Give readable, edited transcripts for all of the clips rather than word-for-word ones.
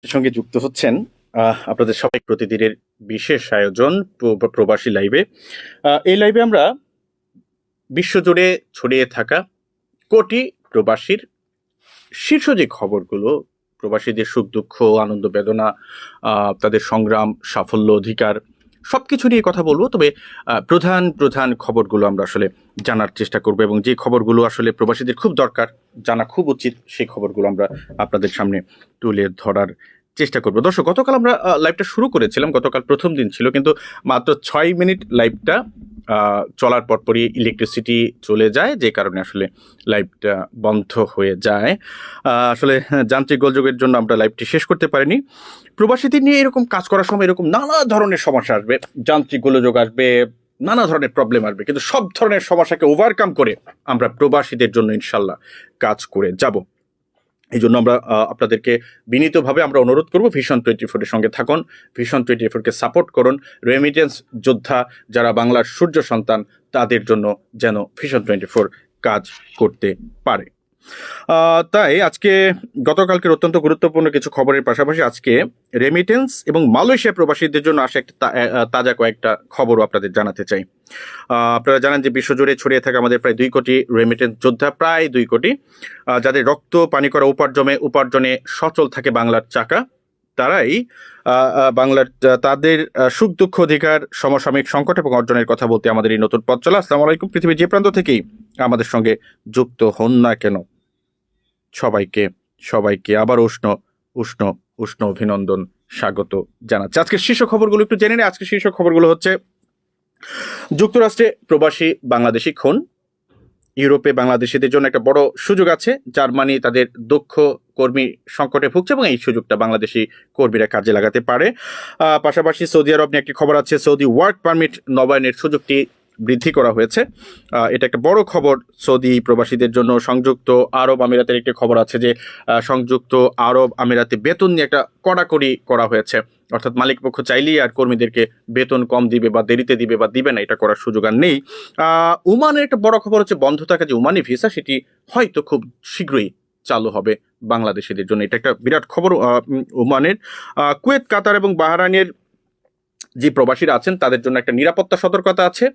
সঙ্গে যুক্ত হচ্ছেন। আপনাদের সবাই প্রতিদিনের বিশেষ আয়োজন প্রবাসী লাইভে। এই লাইভে আমরা বিশ্বজুড়ে ছড়িয়ে থাকা কোটি প্রবাসীর শীর্ষ যে খবরগুলো, প্রবাসীদের সুখ দুঃখ, আনন্দ বেদনা, তাদের সংগ্রাম, সাফল্য, অধিকার সবকিছু নিয়ে কথা বলবো। তবে প্রধান প্রধান খবরগুলো আমরা আসলে জানার চেষ্টা করব, এবং যে খবরগুলো আসলে প্রবাসীদের খুব দরকার, জানা খুব উচিত, সেই খবরগুলো আমরা আপনাদের সামনে তুলে ধরার চেষ্টা করব। দর্শক, গতকাল আমরা লাইভটা শুরু করেছিলাম, গতকাল প্রথম দিন ছিল, কিন্তু মাত্র 6 মিনিট লাইভটা চলার পরপরই ইলেকট্রিসিটি চলে যায়, যে কারণে আসলে লাইভটা বন্ধ হয়ে যায়। আসলে যান্ত্রিক গোলযোগের জন্য আমরা লাইভটি শেষ করতে পারিনি। প্রবাসীদের নিয়ে এরকম কাজ করার সময় এরকম নানা ধরনের সমস্যা আসবে, যান্ত্রিক গোলযোগ আসবে, নানা ধরনের প্রবলেম আসবে, কিন্তু সব ধরনের সমস্যাকে ওভারকাম করে আমরা প্রবাসীদের জন্য ইনশাল্লাহ কাজ করে যাব। এই জন্য আমরা আপনাদেরকে বিনীতভাবে আমরা অনুরোধ করব, ভিশন 24 এর সঙ্গে থাকুন, ভিশন 24-কে সাপোর্ট করুন। রেমিটেন্স যোদ্ধা যারা বাংলার সূর্য সন্তান, তাদের জন্য যেন ভিশন 24 কাজ করতে পারে। তাই আজকে গতকালকের অত্যন্ত গুরুত্বপূর্ণ কিছু খবরের পাশাপাশি আজকে রেমিটেন্স এবং মালয়েশিয়া প্রবাসীদের জন্য আসে একটা তাজা কয়েকটা খবরও আপনাদের জানাতে চাই। আপনারা জানেন যে বিশ্বজুড়ে ছড়িয়ে থাকা আমাদের প্রায় 2 কোটি রেমিটেন্স যোদ্ধা, প্রায় 2 কোটি, যাদের রক্ত পানি করা উপার্জনে সচল থাকে বাংলার চাকা, তারাই বাংলার তাদের সুখ দুঃখ, অধিকার, সমসাময়িক সংকট এবং অর্জনের কথা বলতে আমাদের এই নতুন পথ চলা। আসসালামু আলাইকুম। পৃথিবীর যে প্রান্ত থেকেই আমাদের সঙ্গে যুক্ত হন না কেন, সবাইকে আবার উষ্ণ অভিনন্দন, স্বাগত জানাচ্ছি। আজকের শীর্ষ খবরগুলো একটু জেনে নিই। আজকের শীর্ষ খবরগুলো হচ্ছে: যুক্তরাষ্ট্রে প্রবাসী বাংলাদেশি খুন, ইউরোপে বাংলাদেশিদের জন্য একটা বড় সুযোগ আছে, জার্মানি তাদের দক্ষ কর্মী সংকটে ভুগছে এবং এই সুযোগটা বাংলাদেশি কর্মীরা কাজে লাগাতে পারে। পাশাপাশি সৌদি আরব নিয়ে একটি খবর আছে, সৌদি ওয়ার্ক পারমিট নবায়নের সুযোগটি বৃদ্ধি করা হয়েছে। এটা একটা বড় খবর সৌদি প্রবাসীদের জন্য। সংযুক্ত আরব আমিরাতের একটি খবর আছে যে সংযুক্ত আরব আমিরাতে বেতন নিয়ে একটা কড়াকড়ি করা হয়েছে, অর্থাৎ মালিক পক্ষ চাইলেই আর কর্মীদেরকে বেতন কম দিবে বা দেরিতে দিবে বা দিবে না, এটা করার সুযোগ আর নেই। ওমানের একটা বড় খবর হচ্ছে, বন্ধ থাকা যে ওমানি ভিসা, সেটি হয়তো খুব শীঘ্রই চালু হবে বাংলাদেশিদের জন্য। এটা একটা বিরাট খবর ওমানের। কুয়েত, কাতার এবং বাহরাইনের যে প্রবাসীরা আছেন তাদের জন্য একটা নিরাপত্তা সতর্কতা আছে,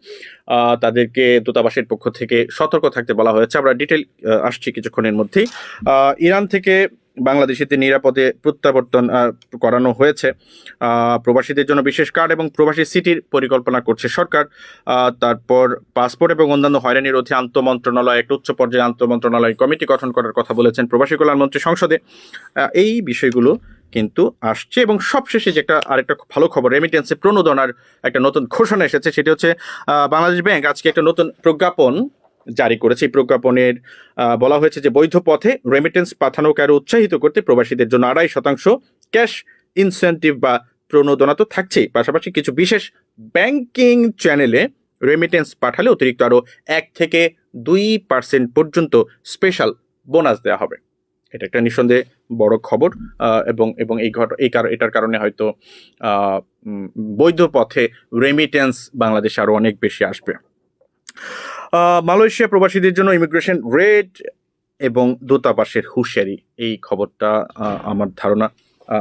তাদেরকে দূতাবাসের পক্ষ থেকে সতর্ক থাকতে বলা হয়েছে। আমরা ডিটেল আসছি কিছুক্ষণের মধ্যেই। ইরান থেকে বাংলাদেশিদের নিরাপদে প্রত্যাবর্তন করানো হয়েছে। প্রবাসীদের জন্য বিশেষ কার্ড এবং প্রবাসী সিটির পরিকল্পনা করছে সরকার। তারপর পাসপোর্ট এবং অন্যান্য হয়রানির রোধে আন্তঃমন্ত্রণালয়, একটা উচ্চ পর্যায়ে আন্তঃমন্ত্রণালয় কমিটি গঠন করার কথা বলেছেন প্রবাসী কল্যাণমন্ত্রী সংসদে। এই বিষয়গুলো কিন্তু আসছে। এবং সবশেষে যে আরেকটা ভালো খবর, রেমিটেন্সে প্রণোদনার একটা নতুন ঘোষণা এসেছে, সেটি হচ্ছে বাংলাদেশ ব্যাংক আজকে একটা নতুন প্রজ্ঞাপন জারি করেছে। এই প্রজ্ঞাপনের বলা হয়েছে যে বৈধ পথে রেমিটেন্স পাঠানোকে আরো উৎসাহিত করতে প্রবাসীদের জন্য 2.5% ক্যাশ ইনসেন্টিভ বা প্রণোদনা তো থাকছেই, পাশাপাশি কিছু বিশেষ ব্যাংকিং চ্যানেলে রেমিটেন্স পাঠালে অতিরিক্ত আরো 1 থেকে 2% পর্যন্ত স্পেশাল বোনাস দেওয়া হবে। এটা একটা নিঃসন্দেহে বড় খবর, এবং এটার কারণে হয়তো বৈধ পথে রেমিটেন্স বাংলাদেশে আরো অনেক বেশি আসবে। মালয়েশিয়া প্রবাসীদের জন্য ইমিগ্রেশন রেড এবং দূতাবাসের হুঁশিয়ারি, এই খবরটা আমার ধারণা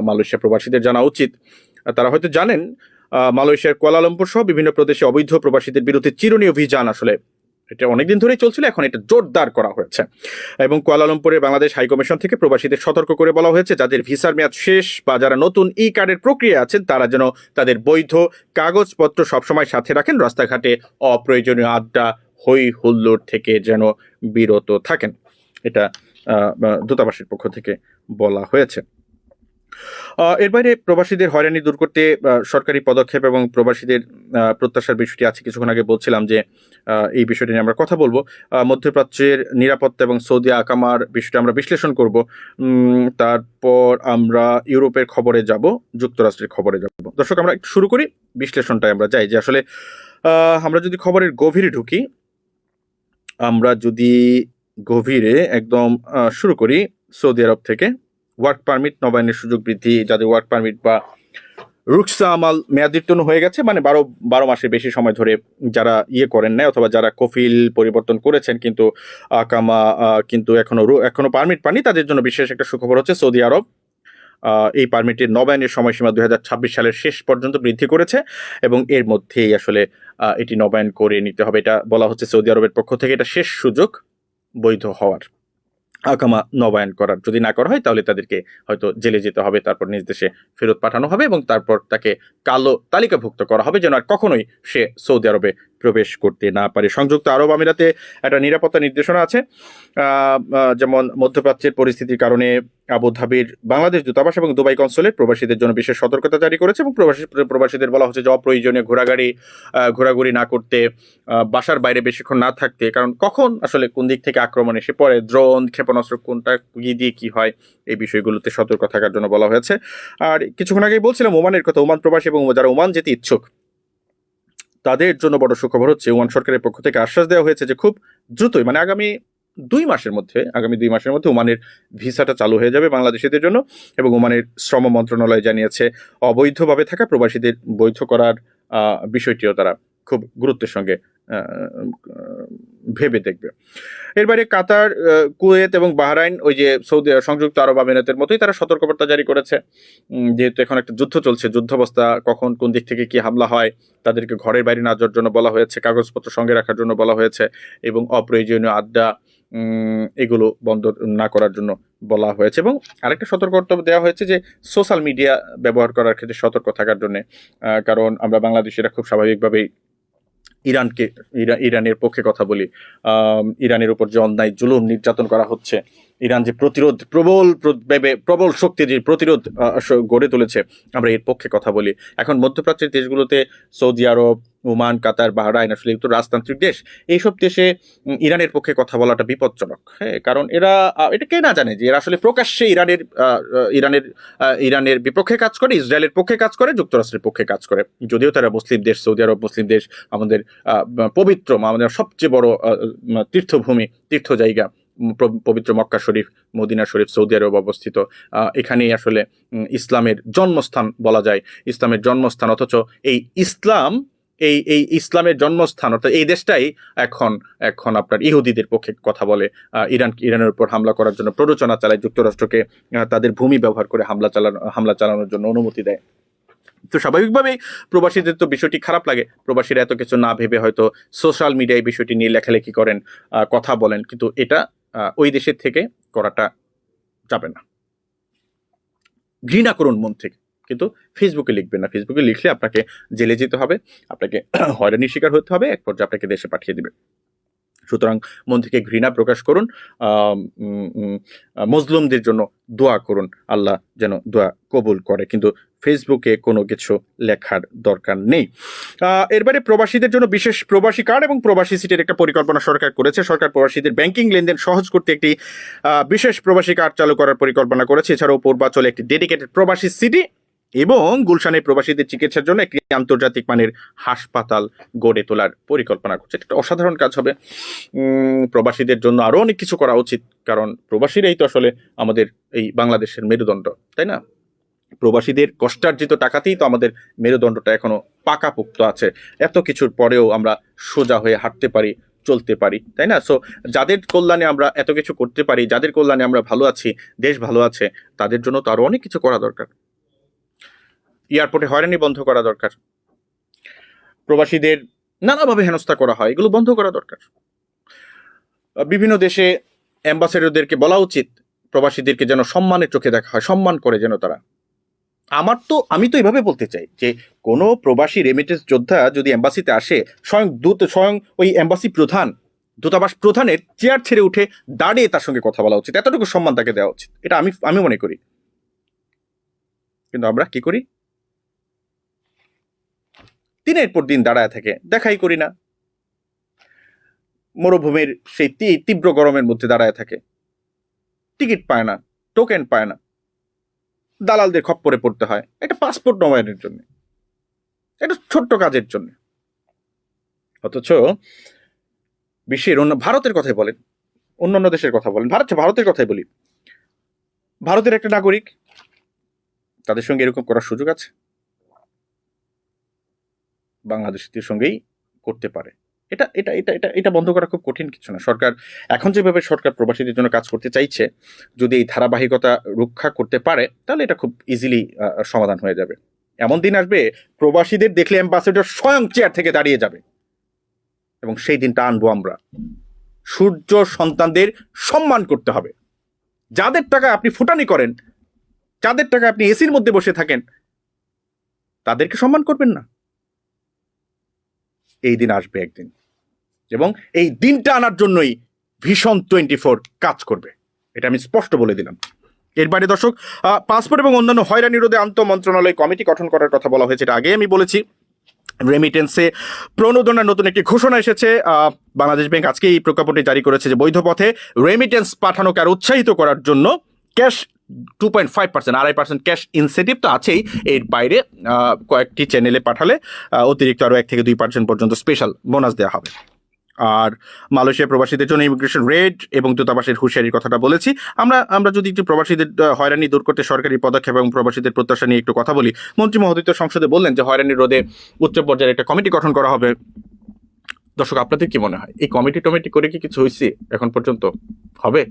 মালয়েশিয়া প্রবাসীদের জানা উচিত। তারা হয়তো জানেন, মালয়েশিয়ার কুয়ালালামপুর সহ বিভিন্ন প্রদেশে অবৈধ প্রবাসীদের বিরুদ্ধে চিরুনি অভিযান আসলে এটা অনেকদিন ধরেই চলছিল, এখন এটা জোরদার করা হয়েছে। এবং কুয়ালালামপুরে বাংলাদেশ হাইকমিশন থেকে প্রবাসীদের সতর্ক করে বলা হয়েছে, যাদের ভিসার মেয়াদ শেষ বা যারা নতুন ই কার্ডের প্রক্রিয়া আছেন, তারা যেন তাদের বৈধ কাগজপত্র সবসময় সাথে রাখেন, রাস্তাঘাটে অপ্রয়োজনীয় আড্ডা, হই হুল্লোড় থেকে যেন বিরত থাকেন। এটা দূতাবাসের পক্ষ থেকে বলা হয়েছে। এর বাইরে প্রবাসীদের হয়রানি দূর করতে সরকারি পদক্ষেপ এবং প্রবাসীদের প্রত্যাশার বিষয়টি আছে, কিছুক্ষণ আগে বলছিলাম যে এই বিষয়টি নিয়ে আমরা কথা বলবো। মধ্যপ্রাচ্যের নিরাপত্তা এবং সৌদি আকামার বিষয়টা আমরা বিশ্লেষণ করব। তারপর আমরা ইউরোপের খবরে যাব, যুক্তরাষ্ট্রের খবরে যাব। দর্শক, আমরা একটু শুরু করি বিশ্লেষণটায়। আমরা যাই যে আসলে আমরা যদি খবরের গভীরে ঢুকি, আমরা যদি গভীরে একদম শুরু করি সৌদি আরব থেকে। ওয়ার্ক পারমিট নবায়নের সুযোগ বৃদ্ধি, যাদের ওয়ার্ক পারমিট বা রুকসা আমাল মেয়াদোত্তীর্ণ হয়ে গেছে, মানে 12 মাসের বেশি সময় ধরে যারা করেন নাই, অথবা যারা কফিল পরিবর্তন করেছেন কিন্তু আকামা কিন্তু এখনো পারমিট পাননি, তাদের জন্য বিশেষ একটা সুখবর হচ্ছে সৌদি আরব এই পারমিটের নবায়নের সময়সীমা 2026 সালের শেষ পর্যন্ত বৃদ্ধি করেছে এবং এর মধ্যেই আসলে এটি নবায়ন করে নিতে হবে। এটা বলা হচ্ছে সৌদি আরবের পক্ষ থেকে এটা শেষ সুযোগ বৈধ হওয়ার, আকামা নবায়ন করার। যদি না করা হয় তাহলে তাদেরকে হয়তো জেলে যেতে হবে, তারপর নিজ দেশে ফেরত পাঠানো হবে এবং তারপর তাকে কালো তালিকাভুক্ত করা হবে যেন আর কখনোই সে সৌদি আরবে প্রবেশ করতে না পারে। সংযুক্ত আরব আমিরাতে একটা নিরাপত্তা নির্দেশনা আছে, যেমন মধ্যপ্রাচ্যের পরিস্থিতির কারণে আবুধাবির বাংলাদেশ দূতাবাস এবং দুবাই কনসুলেট প্রবাসীদের জন্য বিশেষ সতর্কতা জারি করেছে এবং প্রবাসীদের বলা হচ্ছে যে অপ্রয়োজনীয় ঘোরাঘুরি না করতে, বাসার বাইরে বেশিক্ষণ না থাকতে, কারণ কখন আসলে কোন দিক থেকে আক্রমণ এসে পড়ে, ড্রোন ক্ষেপণাস্ত্র কোনটা দিয়ে কি হয়, এই বিষয়গুলোতে সতর্ক থাকার জন্য বলা হয়েছে। আর কিছুক্ষণ আগেই বলছিলাম ওমানের কথা, ওমান প্রবাসী এবং যারা ওমান যেতে ইচ্ছুক তাদের জন্য বড় সুখবর হচ্ছে ওমান সরকারের পক্ষ থেকে আশ্বাস দেওয়া হয়েছে যে খুব দ্রুতই, মানে আগামী 2 মাসের মধ্যে ওমানের ভিসাটা চালু হয়ে যাবে বাংলাদেশিদের জন্য। এবং ওমানের শ্রম মন্ত্রণালয় জানিয়েছে অবৈধভাবে থাকা প্রবাসীদের বৈধ করার বিষয়টিও তারা খুব গুরুত্বের সঙ্গে ভেবে দেখবে। এর বাইরে কাতার, কুয়েত এবং বাহরাইন ওই যে সংযুক্ত আরব আমিরাতের মতোই তারা সতর্কবার্তা জারি করেছে, যেহেতু এখন একটা যুদ্ধ চলছে, যুদ্ধাবস্থা, কখন কোন দিক থেকে কি হামলা হয়, তাদেরকে ঘরের বাইরে না যাওয়ার জন্য বলা হয়েছে, কাগজপত্র সঙ্গে রাখার জন্য বলা হয়েছে এবং অপ্রয়োজনীয় আড্ডা এগুলো বন্ধ না করার জন্য বলা হয়েছে। এবং আরেকটা সতর্কতা দেওয়া হয়েছে যে সোশ্যাল মিডিয়া ব্যবহার করার ক্ষেত্রে সতর্ক থাকার জন্য, কারণ আমরা বাংলাদেশিরা খুব স্বাভাবিকভাবেই ইরানের পক্ষে কথা বলি। ইরানের উপর যে অন্যায় জুলুম নির্যাতন করা হচ্ছে, ইরান যে প্রবল শক্তি যে প্রতিরোধ গড়ে তুলেছে, আমরা এর পক্ষে কথা বলি। এখন মধ্যপ্রাচ্যের দেশগুলোতে সৌদি আরব, ওমান, কাতার, বাহরাইন আসলে একটু রাজতান্ত্রিক দেশ, এইসব দেশে ইরানের পক্ষে কথা বলাটা বিপজ্জনক। হ্যাঁ, কারণ এটা কে না জানে যে এরা আসলে প্রকাশ্যে ইরানের বিপক্ষে কাজ করে, ইসরায়েলের পক্ষে কাজ করে, যুক্তরাষ্ট্রের পক্ষে কাজ করে। যদিও তারা মুসলিম দেশ, সৌদি আরব মুসলিম দেশ, আমাদের পবিত্র, আমাদের সবচেয়ে বড় তীর্থভূমি, তীর্থ জায়গা, পবিত্র মক্কা শরীফ, মদিনা শরীফ সৌদি আরব অবস্থিত, এখানেই আসলে ইসলামের জন্মস্থান বলা যায়, ইসলামের জন্মস্থান। অথচ এই ইসলামের জন্মস্থান অর্থাৎ এই দেশটাই এখন আপনার ইহুদিদের পক্ষে কথা বলে, ইরানের উপর হামলা করার জন্য প্ররোচনা চালায়, যুক্তরাষ্ট্রকে তাদের ভূমি ব্যবহার করে হামলা চালানোর জন্য অনুমতি দেয়। তো স্বাভাবিকভাবেই প্রবাসীদের তো বিষয়টি খারাপ লাগে, প্রবাসীরা এত কিছু না ভেবে হয়তো সোশ্যাল মিডিয়ায় বিষয়টি নিয়ে লেখালেখি করেন, কথা বলেন, কিন্তু এটা ওই দেশের থেকে করাটা যাবে না। ঘৃণা করুন মন থেকে, কিন্তু ফেসবুকে লিখবেন না। ফেসবুকে লিখলে আপনাকে জেলে যেতে হবে, আপনাকে হয়রানির শিকার হতে হবে, এক পর্যায়ে আপনাকে দেশে পাঠিয়ে দিবে। সুতরাং মন থেকে ঘৃণা প্রকাশ করুন, মজলুমদের জন্য দোয়া করুন, আল্লাহ যেন দোয়া কবুল করে, কিন্তু ফেসবুকে কোনো কিছু লেখার দরকার নেই। এরবারে প্রবাসীদের জন্য বিশেষ প্রবাসী কার্ড এবং প্রবাসী সিটের একটা পরিকল্পনা সরকার করেছে। সরকার প্রবাসীদের ব্যাংকিং লেনদেন সহজ করতে একটি বিশেষ প্রবাসী কার্ড চালু করার পরিকল্পনা করেছে। এছাড়াও পূর্বাঞ্চলে একটি ডেডিকেটেড প্রবাসী সিটি এবং গুলশানের প্রবাসীদের চিকিৎসার জন্য একটি আন্তর্জাতিক মানের হাসপাতাল গড়ে তোলার পরিকল্পনা করছে। এটা অসাধারণ কাজ হবে। প্রবাসীদের জন্য আরও অনেক কিছু করা উচিত, কারণ প্রবাসীরাই তো আসলে আমাদের এই বাংলাদেশের মেরুদণ্ড, তাই না? প্রবাসীদের কষ্টার্জিত টাকাতেই তো আমাদের মেরুদণ্ডটা এখনো পাকাপোক্ত আছে। এত কিছুর পরেও আমরা সোজা হয়ে হাঁটতে পারি, চলতে পারি, তাই না? সো যাদের কল্যাণে আমরা এত কিছু করতে পারি, যাদের কল্যাণে আমরা ভালো আছি, দেশ ভালো আছে, তাদের জন্য তো আরো অনেক কিছু করা দরকার। এয়ারপোর্টে হয়রানি বন্ধ করা দরকার, প্রবাসীদের নানাভাবে হেনস্থা করা হয়, এগুলো বন্ধ করা দরকার। বিভিন্ন দেশে অ্যাম্বাসেডরদেরকে বলা উচিত প্রবাসীদেরকে যেন সম্মানের চোখে দেখা হয়, সম্মান করে যেন তারা। আমি তো এভাবে বলতে চাই যে কোনো প্রবাসী রেমিটেন্স যোদ্ধা যদি এম্বাসিতে আসে, স্বয়ং ওই এম্বাসি প্রধান, দূতাবাস প্রধানের চেয়ার ছেড়ে উঠে দাঁড়িয়ে তার সঙ্গে কথা বলা উচিত, এতটুকু সম্মান তাকে দেওয়া উচিত, এটা আমি মনে করি। কিন্তু আমরা কি করি? দিনের পর দিন দাঁড়ায় থাকে, দেখাই করি না। মরুভূমির সেই তীব্র গরমের মধ্যে দাঁড়ায় থাকে, টিকিট পায় না, টোকেন পায় না, দালালদের খপ্পরে পড়তে হয় একটা পাসপোর্ট নবায়নের জন্য, একটা ছোট্ট কাজের জন্য। অথচ বিশ্বের ভারতের কথাই বলেন, অন্যান্য দেশের কথা বলেন, ভারতের কথাই বলি, ভারতের একটা নাগরিক, তাদের সঙ্গে এরকম করার সুযোগ আছে? বাংলাদেশিদের সঙ্গেই করতে পারে। এটা এটা এটা এটা এটা বন্ধ করা খুব কঠিন কিছু না। সরকার এখন যেভাবে সরকার প্রবাসীদের জন্য কাজ করতে চাইছে, যদি এই ধারাবাহিকতা রক্ষা করতে পারে তাহলে এটা খুব ইজিলি সমাধান হয়ে যাবে। এমন দিন আসবে প্রবাসীদের দেখলে অ্যাম্বাসেডর স্বয়ং চেয়ার থেকে দাঁড়িয়ে যাবে, এবং সেই দিনটা আনবো আমরা। সূর্য সন্তানদের সম্মান করতে হবে। যাদের টাকা আপনি ফুটানি করেন, যাদের টাকা আপনি এসির মধ্যে বসে থাকেন, তাদেরকে সম্মান করবেন না? এই দিন আসবে একদিন, এবং এই দিনটা আনার জন্যই ভিশন 24 কাজ করবে, এটা আমি স্পষ্ট বলে দিলাম। এর বাইরে দর্শক, পাসপোর্ট এবং অন্যান্য হয়রানি রোধে আন্তঃ মন্ত্রণালয় কমিটি গঠন করার কথা বলা হয়েছে, এটা আগে আমি বলেছি। রেমিটেন্সে প্রণোদনার নতুন একটি ঘোষণা এসেছে। বাংলাদেশ ব্যাংক আজকে এই প্রজ্ঞাপনটি জারি করেছে যে বৈধ পথে রেমিটেন্স পাঠানোকে আর উৎসাহিত করার জন্য ক্যাশ 2.5%, 2.5% ক্যাশ ইনসেন্টিভ তো আছেই, এর বাইরে কয়েকটি চ্যানেলে পাঠালে অতিরিক্ত আরও 1 থেকে 2% পর্যন্ত স্পেশাল বোনাস দেওয়া হবে। আর মালয়েশিয়া প্রবাসীদের জন্য ইমিগ্রেশন রেড এবং দূতাবাসের হুঁশিয়ারির কথাটা বলেছি। আমরা যদি একটু প্রবাসীদের হয়রানি দূর করতে সরকারি পদক্ষেপ এবং প্রবাসীদের প্রত্যাশা নিয়ে একটু কথা বলি। মন্ত্রী মহোদয় সংসদে বললেন যে হয়রানি রোধে উচ্চ পর্যায়ের একটা কমিটি গঠন করা হবে। দর্শক, আপনাদের কি মনে হয় এই কমিটি করে কি কিছু হয়েছে এখন পর্যন্ত? হবে?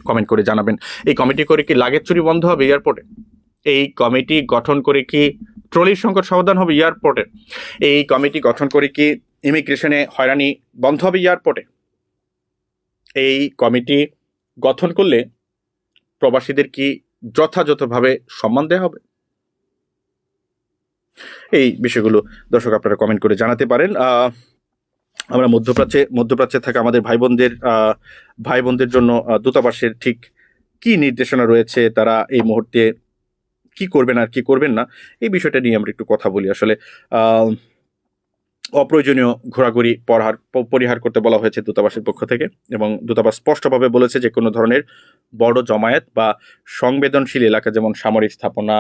কমেন্ট করে জানাবেন। এই কমিটি করে কি লাগেজ চুরি বন্ধ হবে এয়ারপোর্টে? এই কমিটি গঠন করে কি ট্রলির সংকট সমাধান হবে এয়ারপোর্টে? এই কমিটি গঠন করে কি ইমিগ্রেশনে হয়রানি বন্ধ হবে এয়ারপোর্টে? এই কমিটি গঠন করলে প্রবাসীদের কি যথাযথভাবে সম্মান দেওয়া হবে? এই বিষয়গুলো দর্শক আপনারা কমেন্ট করে জানাতে পারেন। আমরা মধ্যপ্রাচ্যে থাকা আমাদের ভাই বোনদের জন্য দূতাবাসের ঠিক কি নির্দেশনা রয়েছে, তারা এই মুহূর্তে কি করবেন আর কি করবেন না, এই বিষয়টা নিয়ে আমরা একটু কথা বলি। আসলে অপ্রয়োজনীয় ঘোরাঘুরি পরিহার করতে বলা হয়েছে দূতাবাসের পক্ষ থেকে, এবং দূতাবাস স্পষ্টভাবে বলেছে যে কোনো ধরনের বড় জমায়েত বা সংবেদনশীল এলাকা, যেমন সামরিক স্থাপনা,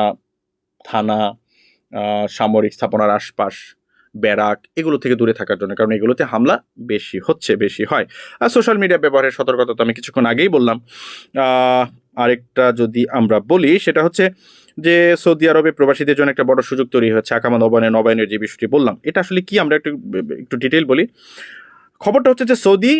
থানা, সামরিক স্থাপনার আশপাশ, ব্যারাক, এগুলো থেকে দূরে থাকার জন্য, কারণ এগুলোতে হামলা বেশি হয়। আর সোশ্যাল মিডিয়া ব্যবহারের সতর্কতা তো আমি কিছুক্ষণ আগেই বললাম। আরেকটা যদি আমরা বলি সেটা হচ্ছে যে সৌদি আরবে প্রবাসীদের জন্য একটা বড় সুযোগ তৈরি হচ্ছে। আকামা নবায়নের যে বিষয়টি বললাম, এটা আসলে কি, আমরা একটু ডিটেইল বলি। খবরটা হচ্ছে যে সৌদি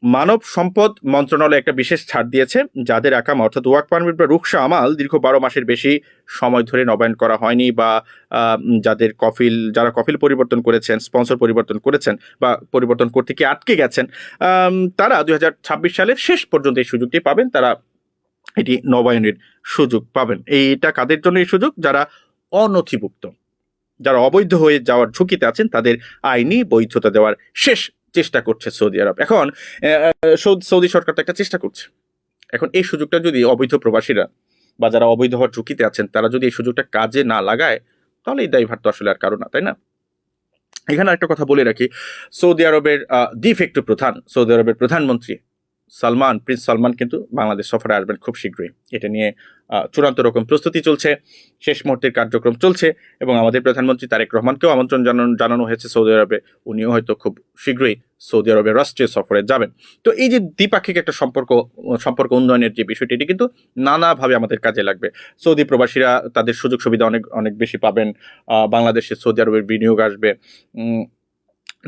মানব সম্পদ মন্ত্রণালয় একটা বিশেষ ছাড় দিয়েছে, যাদের আকামা অর্থাৎ ওয়ার্ক পারমিট বা রুকসা আমাল দীর্ঘ 12 মাসের বেশি সময় ধরে নবায়ন করা হয়নি, বা যারা কফিল পরিবর্তন করেছেন, স্পন্সর পরিবর্তন করেছেন, বা পরিবর্তন করতে গিয়ে আটকে গেছেন, তারা 2026 সালের শেষ পর্যন্ত এই সুযোগটি পাবেন, তারা এটি নবায়নের সুযোগ পাবেন। এইটা কাদের জন্য এই সুযোগ? যারা অনথিভুক্ত, যারা অবৈধ হয়ে যাওয়ার ঝুঁকিতে আছেন, তাদের আইনি বৈধতা দেওয়ার শেষ চেষ্টা করছে সৌদি আরব। এখন সৌদি সরকার তো একটা চেষ্টা করছে। এখন এই সুযোগটা যদি অবৈধ প্রবাসীরা বা যারা অবৈধ হওয়ার ঝুঁকিতে আছেন, তারা যদি এই সুযোগটা কাজে না লাগায়, তাহলে এই দায়ভার তো আসলে আর কারো না, তাই না? এখানে একটা কথা বলে রাখি, সৌদি আরবের সৌদি আরবের প্রধানমন্ত্রী প্রিন্স সালমান কিন্তু বাংলাদেশ সফরে আসবেন খুব শীঘ্রই। এটা নিয়ে চূড়ান্ত রকম প্রস্তুতি চলছে, শেষ মুহূর্তের কার্যক্রম চলছে, এবং আমাদের প্রধানমন্ত্রী তারেক রহমানকেও আমন্ত্রণ জানানো হয়েছে সৌদি আরবে। উনিও হয়তো খুব শীঘ্রই সৌদি আরবের রাষ্ট্রীয় সফরে যাবেন। তো এই যে দ্বিপাক্ষিক একটা সম্পর্ক উন্নয়নের যে বিষয়টি, এটি কিন্তু নানাভাবে আমাদের কাজে লাগবে। সৌদি প্রবাসীরা তাদের সুযোগ সুবিধা অনেক বেশি পাবেন, বাংলাদেশে সৌদি আরবের বিনিয়োগ আসবে,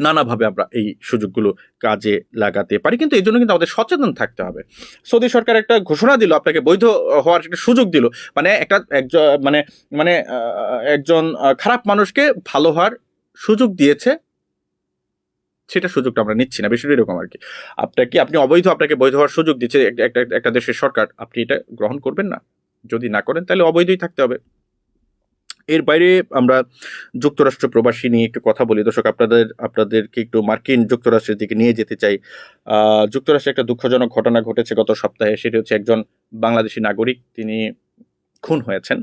নানাভাবে আমরা এই সুযোগগুলো কাজে লাগাতে পারি। কিন্তু এই জন্য কিন্তু আমাদের সচেতন থাকতে হবে। সৌদি সরকার একটা ঘোষণা দিল, আপনাকে বৈধ হওয়ার একটা সুযোগ দিল, একজন খারাপ মানুষকে ভালো হওয়ার সুযোগ দিয়েছে, সেটা সুযোগটা আমরা নিচ্ছি না, বিষয়টা এরকম আর কি। আপনি অবৈধ, আপনাকে বৈধ হওয়ার সুযোগ দিচ্ছে একটা দেশের সরকার, আপনি এটা গ্রহণ করবেন না? যদি না করেন তাহলে অবৈধই থাকতে হবে। এর বাইরে আমরা যুক্তরাষ্ট্র প্রবাসী নিয়ে একটু কথা বলি। দর্শক, আপনাদেরকে একটু মার্কিন যুক্তরাষ্ট্রের দিকে নিয়ে যেতে চাই। যুক্তরাষ্ট্রে একটা দুঃখজনক ঘটনা ঘটেছে গত সপ্তাহে। সেটি হচ্ছে একজন বাংলাদেশি নাগরিক, তিনি খুন হয়েছেন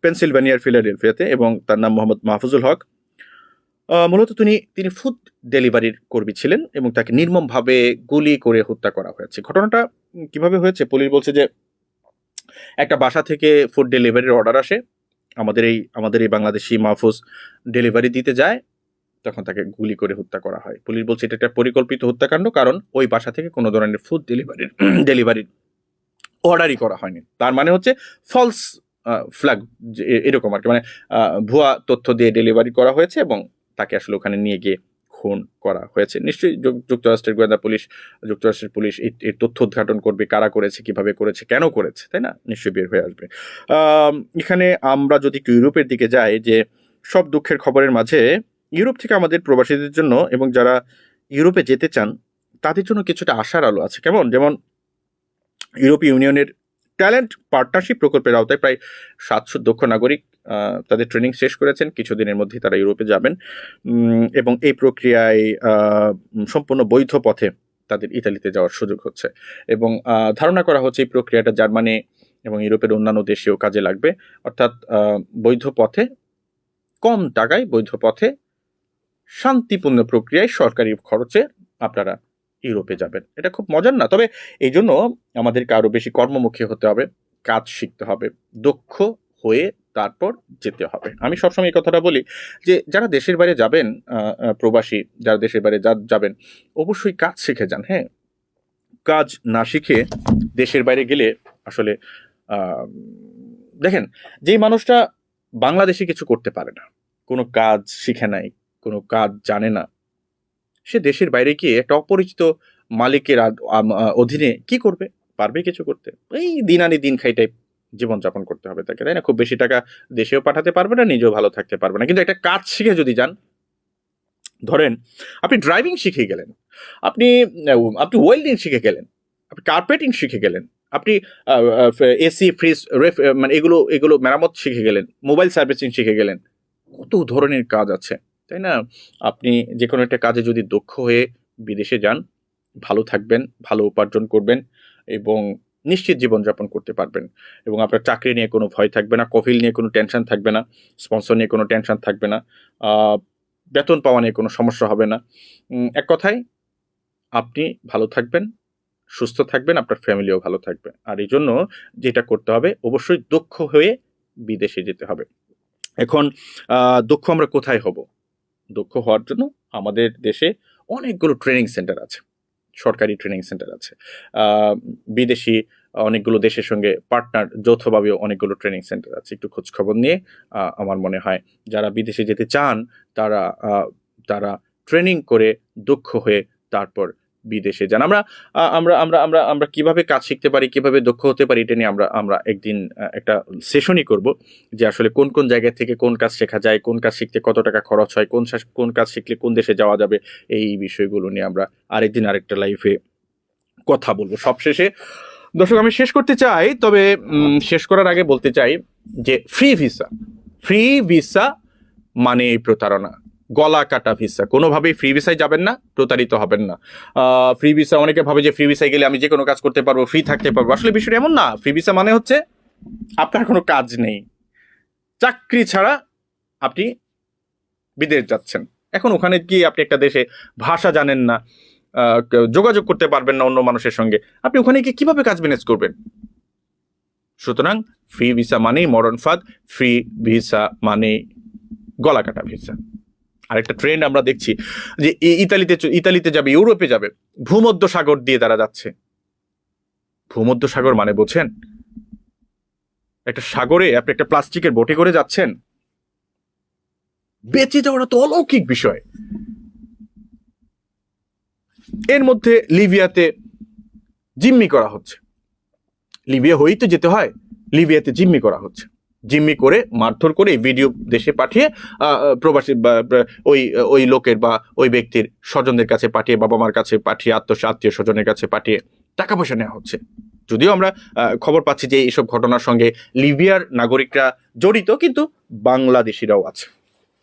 পেনসিলভানিয়ার ফিলাডেলফিয়াতে, এবং তার নাম মোহাম্মদ মাহফুজুল হক। মূলত তিনি ফুড ডেলিভারির কর্মী ছিলেন, এবং তাকে নির্মমভাবে গুলি করে হত্যা করা হয়েছে। ঘটনাটা কিভাবে হয়েছে? পুলিশ বলছে যে একটা বাসা থেকে ফুড ডেলিভারির অর্ডার আসে, আমাদের এই বাংলাদেশি মাহফুজ ডেলিভারি দিতে যায়, তখন তাকে গুলি করে হত্যা করা হয়। পুলিশ বলছে এটা একটা পরিকল্পিত হত্যাকাণ্ড, কারণ ওই বাসা থেকে কোনো ধরনের ফুড ডেলিভারির অর্ডারই করা হয়নি। তার মানে হচ্ছে ফলস ফ্ল্যাগ, এরকম আর কি, মানে ভুয়া তথ্য দিয়ে ডেলিভারি করা হয়েছে, এবং তাকে আসলে ওখানে নিয়ে গিয়ে খুন করা হয়েছে। নিশ্চয়ই যুক্তরাষ্ট্রের গোয়েন্দা পুলিশ, যুক্তরাষ্ট্রের পুলিশ এর তথ্য উদ্ঘাটন করবে, কারা করেছে, কিভাবে করেছে, কেন করেছে, তাই না? নিশ্চয়ই বের হয়ে আসবে। এখানে আমরা যদি একটু ইউরোপের দিকে যাই, যে সব দুঃখের খবরের মাঝে ইউরোপ থেকে আমাদের প্রবাসীদের জন্য এবং যারা ইউরোপে যেতে চান তাদের জন্য কিছুটা আশার আলো আছে। কেমন? যেমন ইউরোপীয় ইউনিয়নের ট্যালেন্ট পার্টনারশিপ প্রকল্পের আওতায় প্রায় 700 দক্ষ নাগরিক তাদের ট্রেনিং শেষ করেছেন। কিছুদিনের মধ্যেই তারা ইউরোপে যাবেন এবং এই প্রক্রিয়ায় সম্পূর্ণ বৈধ পথে তাদের ইতালিতে যাওয়ার সুযোগ হচ্ছে এবং ধারণা করা হচ্ছে এই প্রক্রিয়াটা জার্মানি এবং ইউরোপের অন্যান্য দেশেও কাজে লাগবে। অর্থাৎ বৈধ পথে, কম টাকায় বৈধ পথে, শান্তিপূর্ণ প্রক্রিয়ায় সরকারি খরচে আপনারা ইউরোপে যাবেন। এটা খুব মজার না? তবে এই জন্য আমাদেরকে আরো বেশি কর্মমুখী হতে হবে, কাজ শিখতে হবে, দক্ষ হয়ে তারপর যেতে হবে। আমি সবসময় এই কথাটা বলি যে যারা দেশের বাইরে যাবেন, প্রবাসী যারা দেশের বাইরে যাবেন, অবশ্যই কাজ শিখে যান। হ্যাঁ, কাজ না শিখে দেশের বাইরে গেলে আসলে দেখেন, যেই মানুষটা বাংলাদেশে কিছু করতে পারে না, কোনো কাজ শিখে নাই, কোনো কাজ জানে না, সে দেশের বাইরে গিয়ে একটা অপরিচিত মালিকের অধীনে কি করবে? পারবে কিছু করতে? এই দিন আনি দিন খাই টাইপ জীবনযাপন করতে হবে তাকে, তাই না? খুব বেশি টাকা দেশেও পাঠাতে পারবে না, নিজেও ভালো থাকতে পারবে না। কিন্তু একটা কাজ শিখে যদি যান, ধরেন আপনি ড্রাইভিং শিখে গেলেন, আপনি আপনি ওয়েল্ডিং শিখে গেলেন, আপনি কার্পেটিং শিখে গেলেন, আপনি এসি ফ্রিজ মানে এগুলো এগুলো মেরামত শিখে গেলেন, মোবাইল সার্ভিসিং শিখে গেলেন, কত ধরনের কাজ আছে, তাই না? আপনি যে কোনো একটা কাজে যদি দক্ষ হয়ে বিদেশে যান, ভালো থাকবেন, ভালো উপার্জন করবেন এবং নিশ্চিত জীবনযাপন করতে পারবেন এবং আপনার চাকরি নিয়ে কোনো ভয় থাকবে না, কফিল নিয়ে কোনো টেনশন থাকবে না, স্পন্সর নিয়ে কোনো টেনশন থাকবে না, বেতন পাওয়া নিয়ে কোনো সমস্যা হবে না। এক কথায় আপনি ভালো থাকবেন, সুস্থ থাকবেন, আপনার ফ্যামিলিও ভালো থাকবে। আর এই জন্য যেটা করতে হবে, অবশ্যই দক্ষ হয়ে বিদেশে যেতে হবে। এখন দক্ষ আমরা কোথায় হব? দক্ষ হওয়ার জন্য আমাদের দেশে অনেকগুলো ট্রেনিং সেন্টার আছে, সরকারি ট্রেনিং সেন্টার আছে। বিদেশি অনেকগুলো দেশের সঙ্গে পার্টনার যৌথভাবেও অনেকগুলো ট্রেনিং সেন্টার আছে। একটু খোঁজ খবর নিয়ে আমার মনে হয় যারা বিদেশে যেতে চান তারা তারা ট্রেনিং করে দক্ষ হয়ে তারপর বিদেশে যান। আমরা আমরা আমরা আমরা আমরা কিভাবে কাজ শিখতে পারি, কিভাবে দক্ষ হতে পারি, এটা নিয়ে আমরা একদিন একটা সেশনই করব, যে আসলে কোন কোন জায়গা থেকে কোন কাজ শেখা যায়, কোন কাজ শিখতে কত টাকা খরচ হয়, কোন কাজ শিখলে কোন দেশে যাওয়া যাবে, এই বিষয়গুলো নিয়ে আমরা আরেকদিন আরেকটা লাইভে কথা বলবো। সবশেষে দর্শক আমি শেষ করতে চাই, তবে শেষ করার আগে বলতে চাই যে ফ্রি ভিসা মানে প্রতারণা, গলা কাটা ভিসা। কোনোভাবেই ফ্রি ভিসায় যাবেন না, প্রতারিত হবেন না। ফ্রি ভিসা, অনেকে ভাবে যে ফ্রি ভিসায় গেলে আমি যে কোনো কাজ করতে পারবো, ফ্রি থাকতে পারবো। আসলে বিষয়টা এমন না। ফ্রি ভিসা মানে হচ্ছে আপনার কোনো কাজ নেই, চাকরি ছাড়া আপনি বিদেশ যাচ্ছেন। এখন ওখানে গিয়ে আপনি একটা দেশে ভাষা জানেন না, যোগাযোগ করতে পারবেন না অন্য মানুষের সঙ্গে, আপনি ওখানে গিয়ে কিভাবে কাজ ম্যানেজ করবেন? সুতরাং ফ্রি ভিসা মানেই মরণ ফাঁদ, ফ্রি ভিসা মানে গলা কাটা ভিসা। আরেকটা ট্রেন্ড আমরা দেখছি যে ইতালিতে যাবে, ইউরোপে যাবে, ভূমধ্য সাগর দিয়ে তারা যাচ্ছে। ভূমধ্য সাগর মানে বোঝেন? একটা সাগরে আপনি একটা প্লাস্টিকের বোটে করে যাচ্ছেন। বেঁচে যাওয়াটা তো অলৌকিক বিষয়। এর মধ্যে লিবিয়াতে জিম্মি করা হচ্ছে। লিবিয়া হয়েই তো যেতে হয়, লিবিয়াতে জিম্মি করা হচ্ছে। জিম্মি করে মারধর করে ভিডিও দেশে পাঠিয়ে প্রবাসী ওই লোকের বা ওই ব্যক্তির স্বজনদের কাছে পাঠিয়ে, বাবা মার কাছে পাঠিয়ে, আত্মীয় স্বজনের কাছে পাঠিয়ে টাকা পয়সা নেওয়া হচ্ছে। যদিও আমরা খবর পাচ্ছি যে এইসব ঘটনার সঙ্গে লিবিয়ার নাগরিকরা জড়িত, কিন্তু বাংলাদেশিরাও আছে।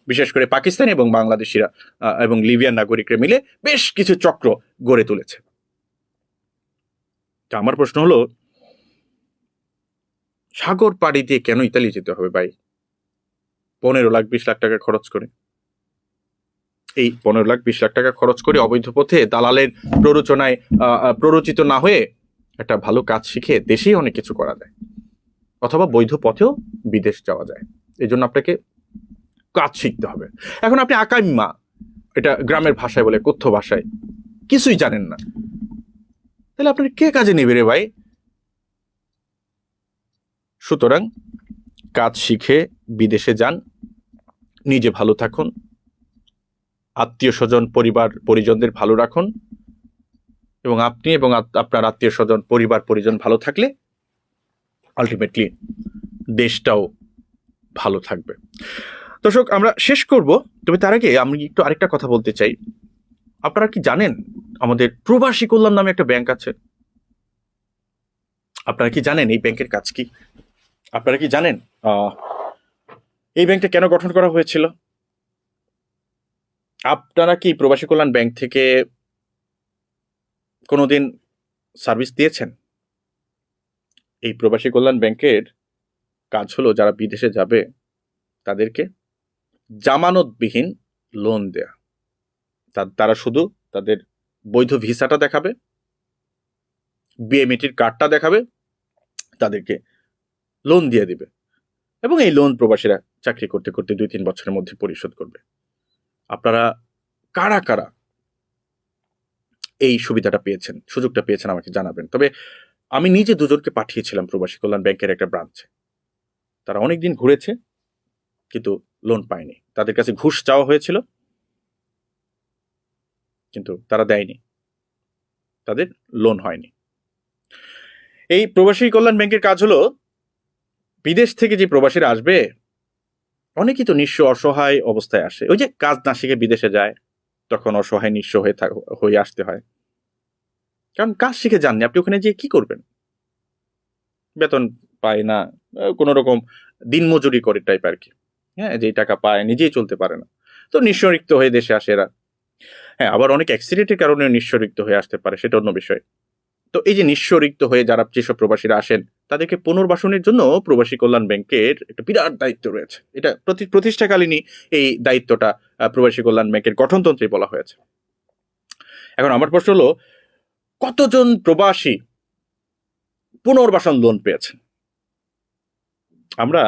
বিশেষ করে পাকিস্তানি এবং বাংলাদেশিরা এবং লিবিয়ার নাগরিকরা মিলে বেশ কিছু চক্র গড়ে তুলেছে। তা আমার প্রশ্ন হলো, সাগর পাড়ি দিয়ে কেন ইতালি যেতে হবে ভাই? 15 লাখ 20 লাখ টাকা খরচ করে, এই 15 লাখ 20 লাখ টাকা খরচ করে অবৈধ পথে দালালের প্ররোচনায় প্ররোচিত না হয়ে একটা ভালো কাজ শিখে দেশেই অনেক কিছু করা যায়, অথবা বৈধ পথেও বিদেশ যাওয়া যায়। এই জন্য আপনাকে কাজ শিখতে হবে। এখন আপনি আকাইম্মা, এটা গ্রামের ভাষায় বলে, কথ্য ভাষায়, কিছুই জানেন না, তাহলে আপনার কে কাজে নেবে রে ভাই? সুতরাং কাজ শিখে বিদেশে যান, নিজে ভালো থাকুন, আত্মীয় স্বজন পরিবার পরিজনদের ভালো রাখুন, এবং আপনি এবং আপনার আত্মীয় স্বজন পরিবার পরিজন ভালো থাকলে আলটিমেটলি দেশটাও ভালো থাকবে। দর্শক, আমরা শেষ করব, তবে তার আগে আমি একটু আরেকটা কথা বলতে চাই। আপনারা কি জানেন আমাদের প্রবাসী কল্যাণ নামে একটা ব্যাংক আছে? আপনারা কি জানেন এই ব্যাংকের কাজ কি? আপনারা কি জানেন এই ব্যাংকটা কেন গঠন করা হয়েছিল? আপনারা কি প্রবাসী কল্যাণ ব্যাংক থেকে কোনোদিন সার্ভিস দিয়েছেন? এই প্রবাসী কল্যাণ ব্যাংকের কাজ হলো যারা বিদেশে যাবে তাদেরকে জামানতবিহীন লোন দেয়া। তারা শুধু তাদের বৈধ ভিসাটা দেখাবে, বিএমইটির কার্ডটা দেখাবে, তাদেরকে লোন দিয়ে দিবে, এবং এই লোন প্রবাসীরা চাকরি করতে করতে 2-3 বছরের মধ্যে পরিশোধ করবে। আপনারা কারা কারা এই সুবিধাটা পেয়েছেন, সুযোগটা পেয়েছেন আমাকে জানাবেন। তবে আমি নিজে দুজনকে পাঠিয়েছিলাম প্রবাসী কল্যাণ ব্যাংকের একটা ব্রাঞ্চে। তারা অনেকদিন ঘুরেছে কিন্তু লোন পায়নি। তাদের কাছে ঘুষ চাওয়া হয়েছিল কিন্তু তারা দেয়নি, তাদের লোন হয়নি। এই প্রবাসী কল্যাণ ব্যাংকের কাজ হলো, বিদেশ থেকে যে প্রবাসীরা আসবে অনেকেই তো নিঃস্ব অসহায় অবস্থায় আসে। ওই যে কাজ না শিখে বিদেশে যায়, তখন অসহায় নিঃস্ব হয়ে আসতে হয়। কারণ কাজ শিখে যাননি, আপনি ওখানে গিয়ে কি করবেন? বেতন পায় না, কোনো রকম দিনমজুরি করে টাইপ আর কি। হ্যাঁ, যেই টাকা পায় নিজেই চলতে পারে না, তো নিঃস্বরিক্ত হয়ে দেশে আসে এরা। হ্যাঁ, আবার অনেক অ্যাক্সিডেন্টের কারণে নিঃস্বরিক্ত হয়ে আসতে পারে, সেটা অন্য বিষয়। তো এই যে নিঃস্বরিক্ত হয়ে যারা যেসব প্রবাসীরা আসেন তাদেরকে পুনর্বাসনের জন্য প্রবাসী কল্যাণ ব্যাংকের একটা বিরাট দায়িত্ব রয়েছে। এটা প্রতিষ্ঠাকালীনই এই দায়িত্বটা প্রবাসী কল্যাণ ব্যাংকের গঠনতন্ত্রে বলা হয়েছে। এখন আমার প্রশ্ন হলো, কতজন প্রবাসী পুনর্বাসন লোন পেয়েছেন? আমরা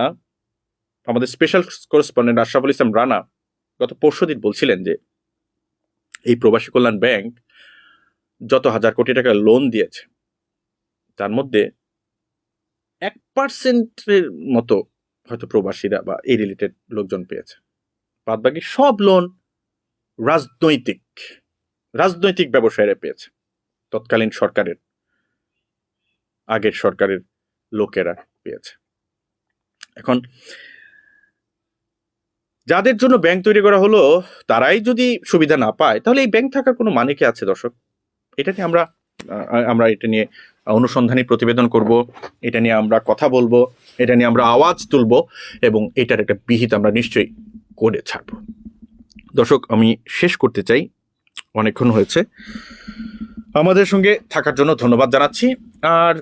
আমাদের স্পেশাল করেসপন্ডেন্ট আশরাফুল ইসলাম রানা গত পরশুদিন বলছিলেন যে এই প্রবাসী কল্যাণ ব্যাংক যত হাজার কোটি টাকা লোন দিয়েছে তার মধ্যে 1% মতো হয়তো প্রবাসীরা বা এই রিলেটেড লোকজন পেয়েছে। বাদ বাকি সব লোন রাজনৈতিক ব্যবসায়ীরা পেয়েছে, তৎকালীন সরকারের, আগের সরকারের লোকেরা পেয়েছে। এখন যাদের জন্য ব্যাংক তৈরি করা হলো তারাই যদি সুবিধা না পায়, তাহলে এই ব্যাংক থাকার কোনো মানে কি আছে? দর্শক, এটা নিয়ে আমরা এটা নিয়ে অনুসন্ধানী প্রতিবেদন করব, এটা নিয়ে আমরা কথা বলবো, এটা নিয়ে আমরা আওয়াজ তুলব, এবং এটার একটা বিহিত আমরা নিশ্চয়ই করে ছাড়ব। দর্শক, আমি শেষ করতে চাই, অনেকক্ষণ হয়েছে। আমাদের সঙ্গে থাকার জন্য ধন্যবাদ জানাচ্ছি। আর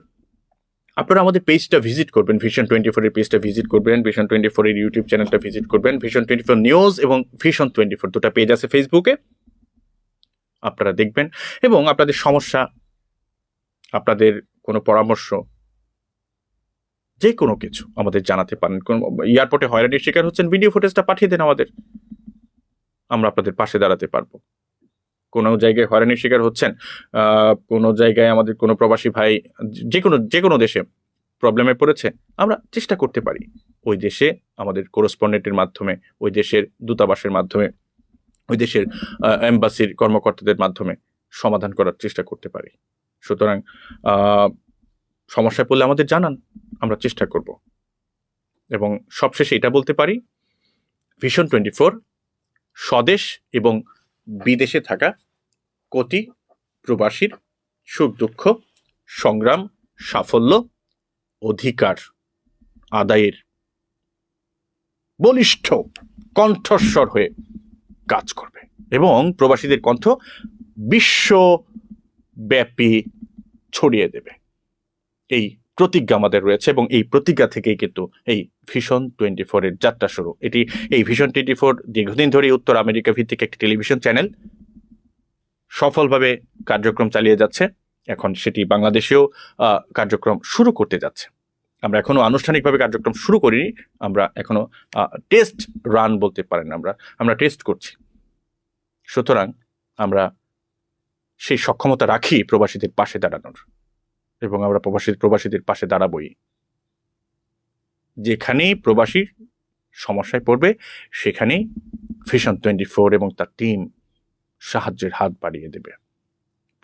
আপনারা আমাদের পেজটা ভিজিট করবেন, ভিশন 24 এর পেজটা ভিজিট করবেন, ভিশন 24 এর ইউটিউব চ্যানেলটা ভিজিট করবেন। ভিশন 24 নিউজ এবং ভিশন 24 দুটো পেজ আছে ফেসবুকে, আপনারা দেখবেন। এবং আপনাদের সমস্যা, আপনাদের কোনো পরামর্শ, যে কোনো কিছু আমাদের জানাতে পারেন। কোন এয়ারপোর্টে হয়রানির শিকার হচ্ছেন, ভিডিও ফুটেজটা পাঠিয়ে দেন আমাদের, আমরা আপনাদের পাশে দাঁড়াতে পারবো। কোনো জায়গায় হয়রানির শিকার হচ্ছেন, কোনো জায়গায় আমাদের কোনো প্রবাসী ভাই যে কোনো দেশে প্রবলেমে পড়েছে, আমরা চেষ্টা করতে পারি ওই দেশে আমাদের করেসপন্ডেন্টের মাধ্যমে, ওই দেশের দূতাবাসের মাধ্যমে, ওই দেশের এম্বাসির কর্মকর্তাদের মাধ্যমে সমাধান করার চেষ্টা করতে পারি। সুতরাং সমস্যায় পড়লে আমাদের জানান, আমরা চেষ্টা করব। এবং সবশেষে এটা বলতে পারি, ভিশন 24 স্বদেশ এবং বিদেশে থাকা কোটি প্রবাসীর সুখ দুঃখ, সংগ্রাম, সাফল্য, অধিকার আদায়ের বলিষ্ঠ কণ্ঠস্বর হয়ে কাজ করবে, এবং প্রবাসীদের কণ্ঠ বিশ্বব্যাপী ছড়িয়ে দেবে। এই প্রতিজ্ঞা আমাদের রয়েছে, এবং এই প্রতিজ্ঞা থেকেই কিন্তু এই ভিশন 24 এর যাত্রা শুরু। এই ভিশন 24 দীর্ঘদিন ধরে উত্তর আমেরিকা ভিত্তিক একটি টেলিভিশন চ্যানেল, সফলভাবে কার্যক্রম চালিয়ে যাচ্ছে। এখন সেটি বাংলাদেশেও কার্যক্রম শুরু করতে যাচ্ছে। আমরা এখনো আনুষ্ঠানিকভাবে কার্যক্রম শুরু করিনি, আমরা এখনো টেস্ট রান বলতে পারেন, আমরা টেস্ট করছি। সুতরাং আমরা সেই সক্ষমতা রাখি প্রবাসীদের পাশে দাঁড়ানোর, এবং আমরা প্রবাসীদের পাশে দাঁড়াবই। যেখানেই প্রবাসী সমস্যায় পড়বে সেখানেই ভিশন 24 এবং তার টিম সাহায্যের হাত বাড়িয়ে দেবে।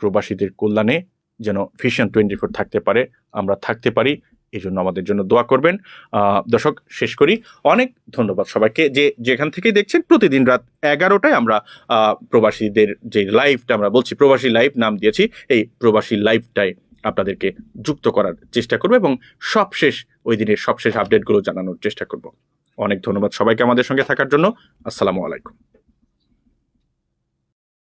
প্রবাসীদের কল্যাণে যেন ভিশন 24 থাকতে পারে, আমরা থাকতে পারি, এই জন্য আমাদের জন্য দোয়া করবেন। দর্শক, শেষ করি। অনেক ধন্যবাদ সবাইকে যে যেখান থেকে দেখছেন। প্রতিদিন রাত 11টায় আমরা প্রবাসীদের যে লাইভটা আমরা বলছি প্রবাসী লাইভ নাম দিয়েছি, এই প্রবাসী লাইভটায় আপনাদেরকে যুক্ত করার চেষ্টা করব এবং ওই দিনের সবশেষ আপডেটগুলো জানানোর চেষ্টা করব। অনেক ধন্যবাদ সবাইকে আমাদের সঙ্গে থাকার জন্য। আসসালামু আলাইকুম।